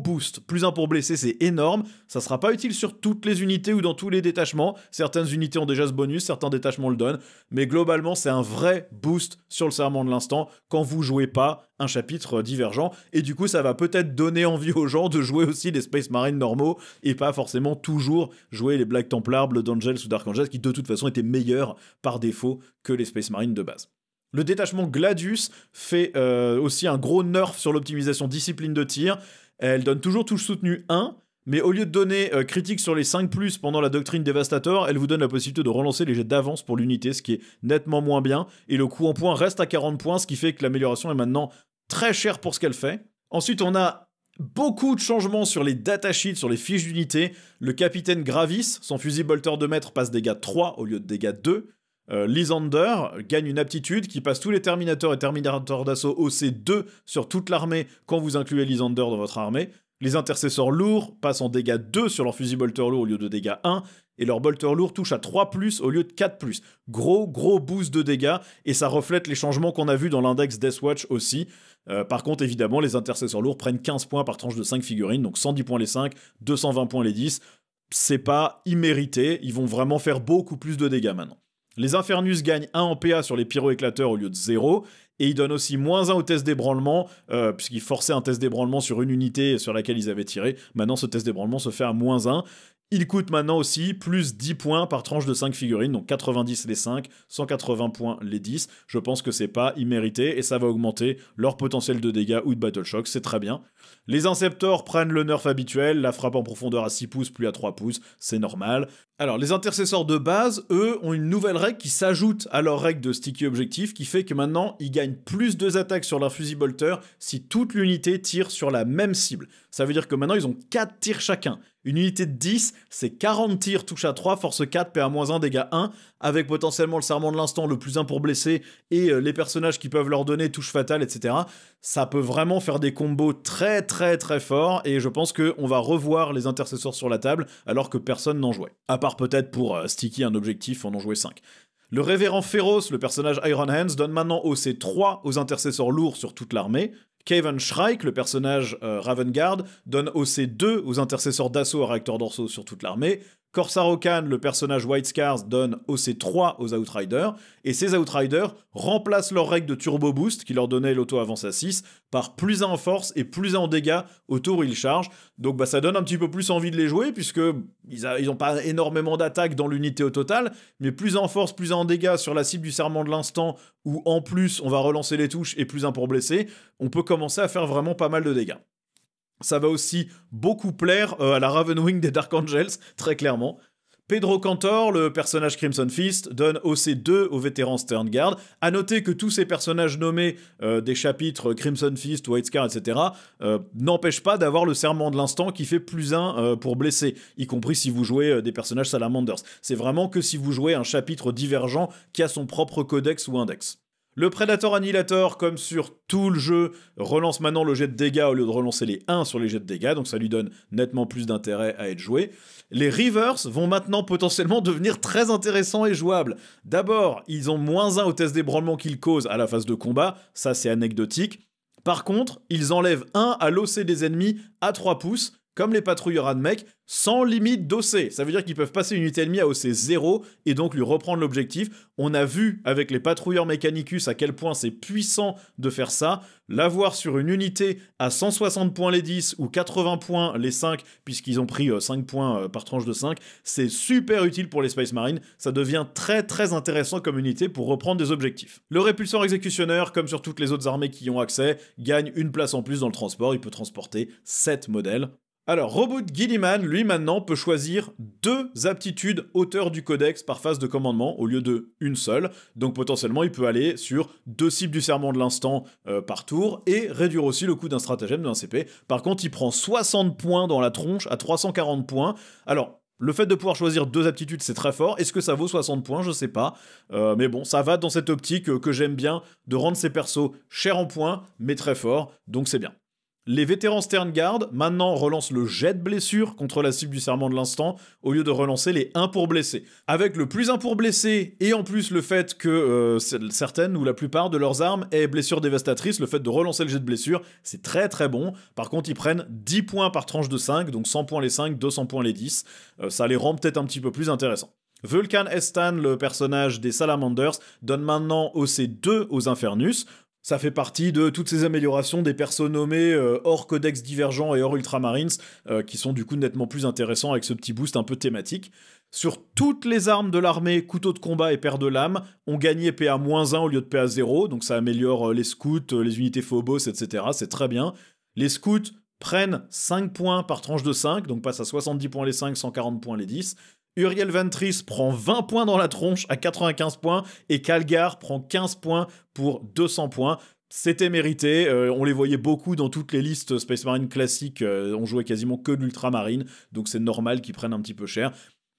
boost. Plus 1 pour blesser, c'est énorme. Ça sera pas utile sur toutes les unités ou dans tous les détachements. Certaines unités ont déjà ce bonus, certains détachements le donnent. Mais globalement, c'est un vrai boost sur le Serment de l'Instant quand vous jouez pas un chapitre divergent. Et du coup, ça va peut-être donner envie aux gens de jouer aussi les Space Marines normaux et pas forcément toujours jouer les Black Templar, Blood Angels ou Dark Angels qui de toute façon étaient meilleurs par défaut que les Space Marines de base. Le détachement Gladius fait aussi un gros nerf sur l'optimisation discipline de tir. Elle donne toujours touche soutenue 1, mais au lieu de donner critique sur les 5+, pendant la doctrine Devastator, elle vous donne la possibilité de relancer les jets d'avance pour l'unité, ce qui est nettement moins bien. Et le coût en points reste à 40 points, ce qui fait que l'amélioration est maintenant très chère pour ce qu'elle fait. Ensuite, on a beaucoup de changements sur les datasheets, sur les fiches d'unité. Le capitaine Gravis, son fusil bolter de mètre passe dégâts 3 au lieu de dégâts 2. Lysander gagne une aptitude qui passe tous les Terminators et Terminators d'assaut au C2 sur toute l'armée quand vous incluez Lysander dans votre armée. Les intercesseurs lourds passent en dégâts 2 sur leur fusil bolter lourd au lieu de dégâts 1, et leur bolter lourd touche à 3+, au lieu de 4+. Gros boost de dégâts, et ça reflète les changements qu'on a vus dans l'index Deathwatch aussi. Par contre, évidemment, les intercesseurs lourds prennent 15 points par tranche de 5 figurines, donc 110 points les 5, 220 points les 10. C'est pas immérité, ils vont vraiment faire beaucoup plus de dégâts maintenant. Les Infernus gagnent 1 en PA sur les pyro-éclateurs au lieu de 0, et ils donnent aussi -1 au test d'ébranlement, puisqu'ils forçaient un test d'ébranlement sur une unité sur laquelle ils avaient tiré. Maintenant, ce test d'ébranlement se fait à -1. Il coûte maintenant aussi plus 10 points par tranche de 5 figurines, donc 90 les 5, 180 points les 10. Je pense que c'est pas immérité, et ça va augmenter leur potentiel de dégâts ou de battle shock, c'est très bien. Les Inceptors prennent le nerf habituel, la frappe en profondeur à 6 pouces plus à 3 pouces, c'est normal. Alors, les intercesseurs de base, eux, ont une nouvelle règle qui s'ajoute à leur règle de sticky objectif, qui fait que maintenant, ils gagnent plus 2 attaques sur leur fusil bolter si toute l'unité tire sur la même cible. Ça veut dire que maintenant, ils ont 4 tirs chacun. Une unité de 10, c'est 40 tirs, touche à 3, force 4, PA-1, dégâts 1, avec potentiellement le Serment de l'Instant, le plus 1 pour blesser, et les personnages qui peuvent leur donner touche fatale, etc. Ça peut vraiment faire des combos très forts, et je pense qu'on va revoir les intercesseurs sur la table, alors que personne n'en jouait. À part peut-être pour sticky un objectif, on en jouait 5. Le Révérend Féroce, le personnage Iron Hands, donne maintenant au C3 aux intercesseurs lourds sur toute l'armée. Kaven Shrike, le personnage Ravengard, donne au C2 aux intercesseurs d'assaut à réacteurs dorsaux sur toute l'armée. Corsair Okan, le personnage White Scars, donne au C3 aux Outriders, et ces Outriders remplacent leur règle de Turbo Boost, qui leur donnait l'auto-avance à 6, par plus 1 en force et plus 1 en dégâts au tour où ils chargent. Donc ça donne un petit peu plus envie de les jouer, puisque ils n'ont pas énormément d'attaques dans l'unité au total, mais plus 1 en force, plus 1 en dégâts sur la cible du Serment de l'Instant, où en plus on va relancer les touches et plus 1 pour blesser, on peut commencer à faire vraiment pas mal de dégâts. Ça va aussi beaucoup plaire à la Ravenwing des Dark Angels, très clairement. Pedro Cantor, le personnage Crimson Fist, donne OC2 aux vétérans Sternguard. À noter que tous ces personnages nommés des chapitres Crimson Fist, White Scar, etc. N'empêchent pas d'avoir le serment de l'instant qui fait +1 pour blesser, y compris si vous jouez des personnages Salamanders. C'est vraiment que si vous jouez un chapitre divergent qui a son propre codex ou index. Le Predator Annihilator, comme sur tout le jeu, relance maintenant le jet de dégâts au lieu de relancer les 1 sur les jets de dégâts, donc ça lui donne nettement plus d'intérêt à être joué. Les Reavers vont maintenant potentiellement devenir très intéressants et jouables. D'abord, ils ont -1 au test d'ébranlement qu'ils causent à la phase de combat, ça c'est anecdotique. Par contre, ils enlèvent 1 à l'OC des ennemis à 3 pouces, comme les patrouilleurs AdMech, sans limite d'OC. Ça veut dire qu'ils peuvent passer une unité ennemie à OC 0 et donc lui reprendre l'objectif. On a vu avec les patrouilleurs Mechanicus à quel point c'est puissant de faire ça. L'avoir sur une unité à 160 points les 10 ou 80 points les 5, puisqu'ils ont pris 5 points par tranche de 5, c'est super utile pour les Space Marines. Ça devient très très intéressant comme unité pour reprendre des objectifs. Le répulseur exécutionnaire, comme sur toutes les autres armées qui y ont accès, gagne une place en plus dans le transport. Il peut transporter 7 modèles. Alors, Robot Guilliman, lui, maintenant, peut choisir 2 aptitudes hauteur du codex par phase de commandement, au lieu de une seule. Donc, potentiellement, il peut aller sur 2 cibles du serment de l'instant par tour, et réduire aussi le coût d'un stratagème d'un CP. Par contre, il prend 60 points dans la tronche à 340 points. Alors, le fait de pouvoir choisir 2 aptitudes, c'est très fort. Est-ce que ça vaut 60 points? Je sais pas. Mais bon, ça va dans cette optique que j'aime bien, de rendre ces persos chers en points, mais très forts, donc c'est bien. Les vétérans Sternguard, maintenant, relancent le jet de blessure contre la cible du serment de l'instant, au lieu de relancer les 1 pour blesser. Avec le +1 pour blesser, et en plus le fait que certaines ou la plupart de leurs armes aient blessure dévastatrice, le fait de relancer le jet de blessure, c'est très très bon. Par contre, ils prennent 10 points par tranche de 5, donc 100 points les 5, 200 points les 10. Ça les rend peut-être un petit peu plus intéressants. Vulcan Estan, le personnage des Salamanders, donne maintenant OC2 aux Infernus. Ça fait partie de toutes ces améliorations des persos nommés hors codex divergent et hors ultramarines, qui sont du coup nettement plus intéressants avec ce petit boost un peu thématique. Sur toutes les armes de l'armée, couteau de combat et paire de lames, on gagnait PA-1 au lieu de PA-0, donc ça améliore les scouts, les unités Phobos, etc. C'est très bien. Les scouts prennent 5 points par tranche de 5, donc passent à 70 points les 5, 140 points les 10. Uriel Ventris prend 20 points dans la tronche à 95 points et Calgar prend 15 points pour 200 points. C'était mérité, on les voyait beaucoup dans toutes les listes Space Marine classiques, on jouait quasiment que de l'ultramarine, donc c'est normal qu'ils prennent un petit peu cher.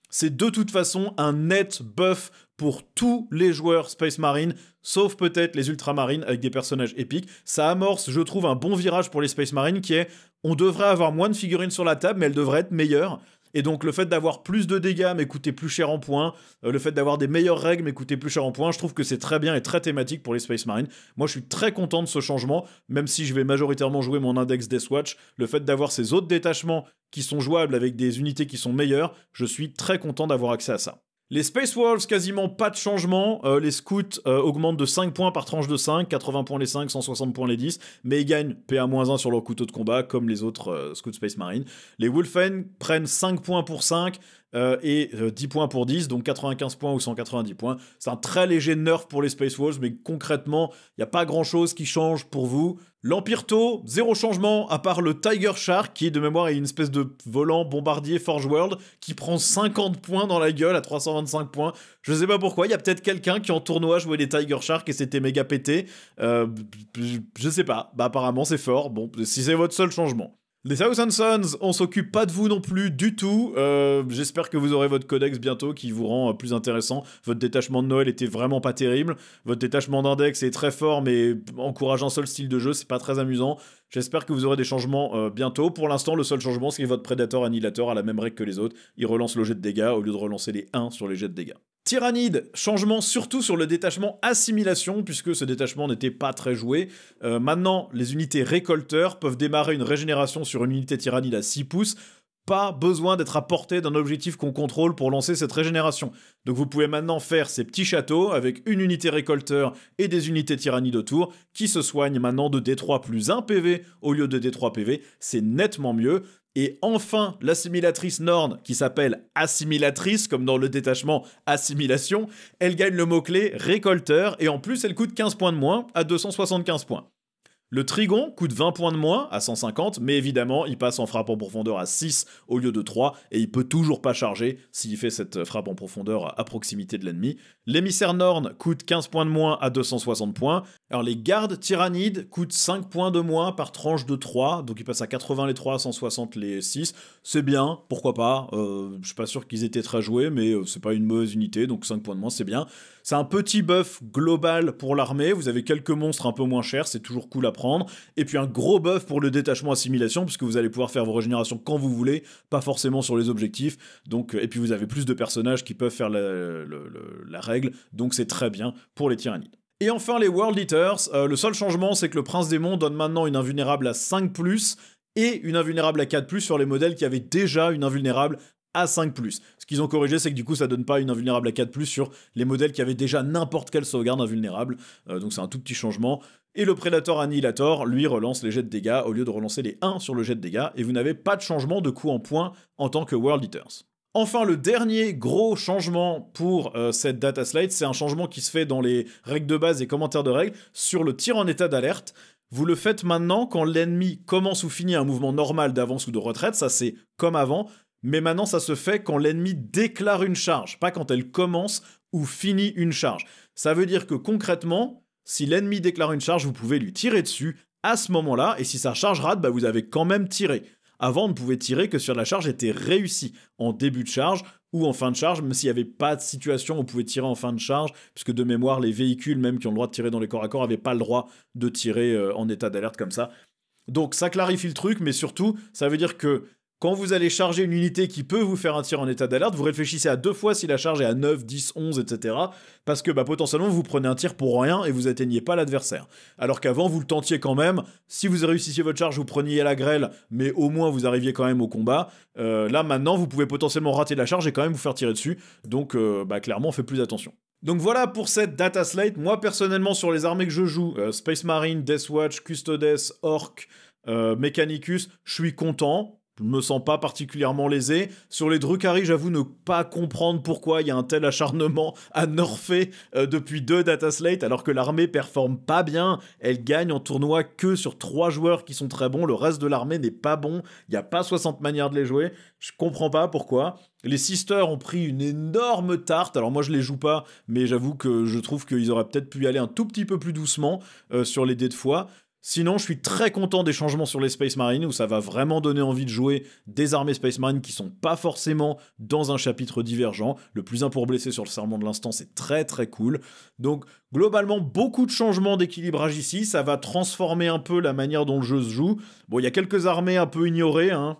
C'est de toute façon un net buff pour tous les joueurs Space Marine, sauf peut-être les ultramarines avec des personnages épiques. Ça amorce, je trouve, un bon virage pour les Space Marines qui est, on devrait avoir moins de figurines sur la table, mais elles devraient être meilleures. Et donc le fait d'avoir plus de dégâts mais coûter plus cher en points, le fait d'avoir des meilleures règles mais coûter plus cher en points, je trouve que c'est très bien et très thématique pour les Space Marines. Moi je suis très content de ce changement, même si je vais majoritairement jouer mon index Deathwatch, le fait d'avoir ces autres détachements qui sont jouables avec des unités qui sont meilleures, je suis très content d'avoir accès à ça. Les Space Wolves, quasiment pas de changement. Les scouts augmentent de 5 points par tranche de 5, 80 points les 5, 160 points les 10, mais ils gagnent PA-1 sur leur couteau de combat, comme les autres scouts Space Marine. Les Wolfen prennent 5 points pour 5 et 10 points pour 10, donc 95 points ou 190 points. C'est un très léger nerf pour les Space Wolves, mais concrètement, il n'y a pas grand-chose qui change pour vous. L'Empire Tau, 0 changement, à part le Tiger Shark, qui de mémoire est une espèce de volant bombardier Forge World, qui prend 50 points dans la gueule à 325 points. Je sais pas pourquoi, il y a peut-être quelqu'un qui en tournoi jouait des Tiger Shark et c'était méga pété. Je sais pas, bah apparemment c'est fort, bon, si c'est votre seul changement. Les Thousand Sons, on s'occupe pas de vous non plus du tout. J'espère que vous aurez votre codex bientôt qui vous rend plus intéressant. Votre détachement de Noël était vraiment pas terrible. Votre détachement d'index est très fort mais encourage un seul style de jeu, c'est pas très amusant. J'espère que vous aurez des changements bientôt. Pour l'instant, le seul changement, c'est que votre Predator Annihilator a la même règle que les autres. Il relance le jet de dégâts au lieu de relancer les 1 sur les jets de dégâts. Tyrannide, changement surtout sur le détachement assimilation, puisque ce détachement n'était pas très joué. Maintenant, les unités récolteurs peuvent démarrer une régénération sur une unité Tyrannide à 6 pouces. Pas besoin d'être à portée d'un objectif qu'on contrôle pour lancer cette régénération. Donc vous pouvez maintenant faire ces petits châteaux avec une unité récolteur et des unités tyrannides autour qui se soignent maintenant de D3 plus 1 PV au lieu de D3 PV. C'est nettement mieux. Et enfin, l'assimilatrice Norn, qui s'appelle assimilatrice, comme dans le détachement assimilation, elle gagne le mot-clé récolteur, et en plus elle coûte 15 points de moins, à 275 points. Le Trigon coûte 20 points de moins à 150, mais évidemment, il passe en frappe en profondeur à 6 au lieu de 3, et il peut toujours pas charger s'il fait cette frappe en profondeur à proximité de l'ennemi. L'émissaire Norn coûte 15 points de moins à 260 points. Alors les gardes tyrannides coûtent 5 points de moins par tranche de 3, donc il passe à 80 les 3, 160 les 6. C'est bien, pourquoi pas, je suis pas sûr qu'ils étaient très joués, mais c'est pas une mauvaise unité, donc 5 points de moins, c'est bien. C'est un petit buff global pour l'armée, vous avez quelques monstres un peu moins chers, c'est toujours cool à prendre, et puis un gros buff pour le détachement assimilation, puisque vous allez pouvoir faire vos régénérations quand vous voulez, pas forcément sur les objectifs, donc, et puis vous avez plus de personnages qui peuvent faire la règle, donc c'est très bien pour les tyrannides. Et enfin les World Eaters, le seul changement c'est que le Prince Démon donne maintenant une invulnérable à 5+, et une invulnérable à 4+, sur les modèles qui avaient déjà une invulnérable à 5+. Ce qu'ils ont corrigé, c'est que du coup, ça donne pas une invulnérable à 4+, sur les modèles qui avaient déjà n'importe quelle sauvegarde invulnérable. Donc c'est un tout petit changement. Et le Predator Annihilator, lui, relance les jets de dégâts au lieu de relancer les 1 sur le jet de dégâts. Et vous n'avez pas de changement de coût en points en tant que World Eaters. Enfin, le dernier gros changement pour cette data slate, c'est un changement qui se fait dans les règles de base et commentaires de règles sur le tir en état d'alerte. Vous le faites maintenant quand l'ennemi commence ou finit un mouvement normal d'avance ou de retraite, ça c'est comme avant, mais maintenant ça se fait quand l'ennemi déclare une charge, pas quand elle commence ou finit une charge. Ça veut dire que concrètement, si l'ennemi déclare une charge, vous pouvez lui tirer dessus à ce moment-là, et si sa charge rate, bah vous avez quand même tiré. Avant, on ne pouvait tirer que si la charge était réussie en début de charge ou en fin de charge, même s'il n'y avait pas de situation où on pouvait tirer en fin de charge, puisque de mémoire, les véhicules même qui ont le droit de tirer dans les corps à corps n'avaient pas le droit de tirer en état d'alerte comme ça. Donc ça clarifie le truc, mais surtout, ça veut dire que quand vous allez charger une unité qui peut vous faire un tir en état d'alerte, vous réfléchissez à 2 fois si la charge est à 9, 10, 11, etc. Parce que potentiellement vous prenez un tir pour rien et vous atteignez pas l'adversaire. Alors qu'avant vous le tentiez quand même, si vous réussissiez votre charge vous preniez la grêle, mais au moins vous arriviez quand même au combat. Là maintenant vous pouvez potentiellement rater la charge et quand même vous faire tirer dessus, donc clairement on fait plus attention. Donc voilà pour cette data slate. Moi personnellement sur les armées que je joue, Space Marine, Death Watch, Custodes, Orc, Mechanicus, je suis content. Je me sens pas particulièrement lésé. Sur les Drukhari, j'avoue ne pas comprendre pourquoi il y a un tel acharnement à nerfer depuis 2 data slates, alors que l'armée performe pas bien. Elle gagne en tournoi que sur 3 joueurs qui sont très bons. Le reste de l'armée n'est pas bon. Il n'y a pas 60 manières de les jouer. Je comprends pas pourquoi. Les Sisters ont pris une énorme tarte. Alors moi je les joue pas, mais j'avoue que je trouve qu'ils auraient peut-être pu y aller un tout petit peu plus doucement sur les dés de foi. Sinon, je suis très content des changements sur les Space Marines, où ça va vraiment donner envie de jouer des armées Space Marines qui sont pas forcément dans un chapitre divergent. Le plus 1 pour blesser sur le serment de l'instant, c'est très très cool. Donc, globalement, beaucoup de changements d'équilibrage ici. Ça va transformer un peu la manière dont le jeu se joue. Bon, il y a quelques armées un peu ignorées, hein.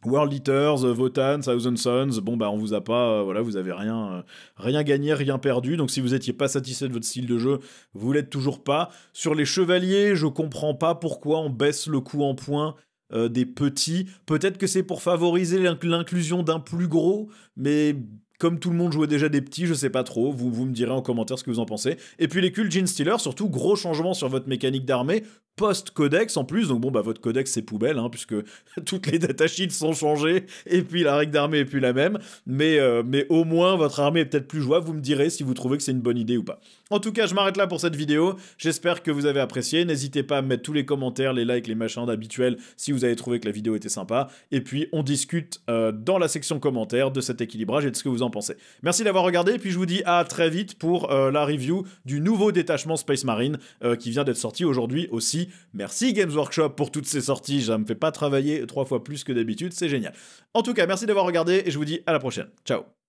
World Eaters, Votan, Thousand Sons, bon on vous a pas, voilà, vous avez rien gagné, rien perdu, donc si vous étiez pas satisfait de votre style de jeu, vous l'êtes toujours pas. Sur les chevaliers, je comprends pas pourquoi on baisse le coût en points des petits, peut-être que c'est pour favoriser l'inclusion d'un plus gros, mais comme tout le monde jouait déjà des petits, je sais pas trop, vous me direz en commentaire ce que vous en pensez. Et puis les cultes Gene Stealer, surtout gros changement sur votre mécanique d'armée, post-codex en plus, donc votre codex c'est poubelle, hein, puisque toutes les datasheets sont changées, et puis la règle d'armée est plus la même, mais au moins votre armée est peut-être plus jouable, vous me direz si vous trouvez que c'est une bonne idée ou pas. En tout cas, je m'arrête là pour cette vidéo, j'espère que vous avez apprécié, n'hésitez pas à mettre tous les commentaires, les likes, les machins d'habituel, si vous avez trouvé que la vidéo était sympa, et puis on discute dans la section commentaires de cet équilibrage et de ce que vous en pensez. Merci d'avoir regardé, et puis je vous dis à très vite pour la review du nouveau détachement Space Marine, qui vient d'être sorti aujourd'hui aussi. Merci Games Workshop pour toutes ces sorties, ça me fait pas travailler 3 fois plus que d'habitude, c'est génial. En tout cas, merci d'avoir regardé et je vous dis à la prochaine. Ciao.